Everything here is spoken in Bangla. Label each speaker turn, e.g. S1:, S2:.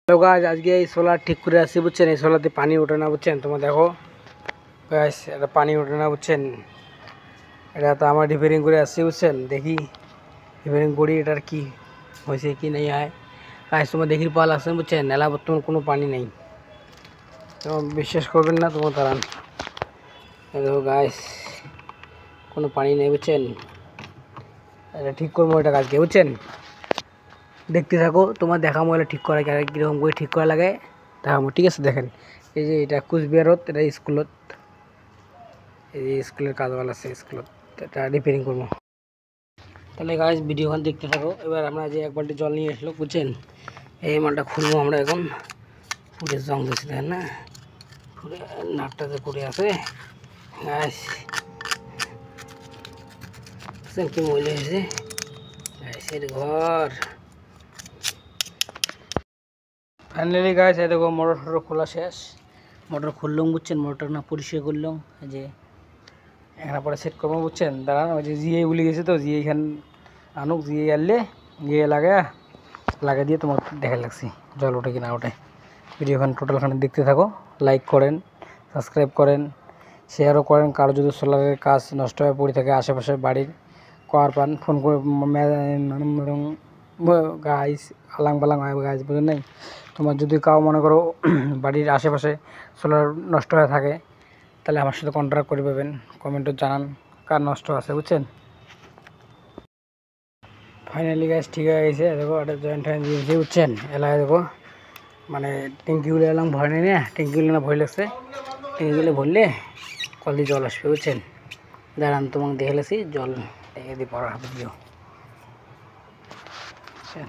S1: হ্যালো গাইস, আজকে এই সোলার ঠিক করে আসছি বুঝছেন। এই সোলারতে পানি ওঠে না বুঝছেন। তোমরা দেখো গাইস, এটা পানি ওঠে না বুঝছেন। এটা তো আমার রিপেয়ারিং করে আসছি বুঝছেন। দেখি রিপেয়ারিং করি এটার কি হয়েছে কি নেই হয় গাইস। তোমরা দেখির পাল আসছেন বুঝছেন। নেলা বর্তমান কোনো পানি নেই, তোমার বিশ্বাস করবেন না তোমার তারান। দেখো গাইস, কোনো পানি নেই বুঝছেন। এটা ঠিক করবো এটা কাজকে বুঝছেন। দেখতে থাকো, তোমার দেখা মোবাইলে ঠিক করা কীরকম করে ঠিক করা লাগে দেখাবো, ঠিক আছে। দেখেন এই যে এটা কুচবিহারত, এটা স্কুলত, এই যে স্কুলের কাজওয়াল আছে স্কুলত, এটা রিপেয়ারিং করবো। তাহলে গাইস ভিডিওখান দেখতে থাকো। এবার আমরা যে এক বালতি জল নিয়ে আসলো বুঝছেন, এই মালটা খুলবো আমরা এখন। পুরে জং দিয়েছি দেখেন না, পুরে নাটটাতে পড়ে আছে গাইস। বুঝছেন কি মহিলা হয়েছে গাইসের ঘর। ফাইনালি গাইস এই দেখো মোটর খোলা শেষ। মোটর খুললাম বুঝছেন, মোটর না পরিষ্কার করলাম। এই যে এখানে পরে সেট করবো বুঝছেন। দাঁড়ান, ওই যে জিয়ে উলি গেছে তো, জিয়ে এখানে আনুক, জিয়ে আনলে জিয়ে লাগা দিয়ে তোমার দেখা লাগছি জল ওঠে কিনা ওঠে। ভিডিওখান টোটালখানে দেখতে থাকো, লাইক করেন, সাবস্ক্রাইব করেন, শেয়ারও করেন। কারো যদি সোলারের কাজ নষ্ট হয়ে পড়ে থাকে আশেপাশে বাড়ির কর পান ফোন করে গাইস আলাং বালাং হয় গাইস, বুঝলেন নাই। তোমার যদি কাউ মনে করো বাড়ির আশেপাশে সোলার নষ্ট হয়ে থাকে তাহলে আমার সাথে কন্ট্যাক্ট করে পাবেন। কমেন্টে জানান কার নষ্ট আছে বুঝছেন। ফাইনালি গাইস ঠিক হয়ে গেছে। দেখো এটা জয়েন্ট হয়ে দিয়েছি বুঝছেন। এলাকায় দেখো মানে ট্যাঙ্কিগুলো এলাম ভয় নেই না, ট্যাঙ্কিগুলো না ভয় লাগছে। ট্যাঙ্কিগুলো ভরলে কল দিয়ে জল আসবে বুঝছেন। দাঁড়ান তোমাকে দেখে লেছি জল ট্যাঙ্কি দিয়ে পড়া হবে দিও বুঝছেন।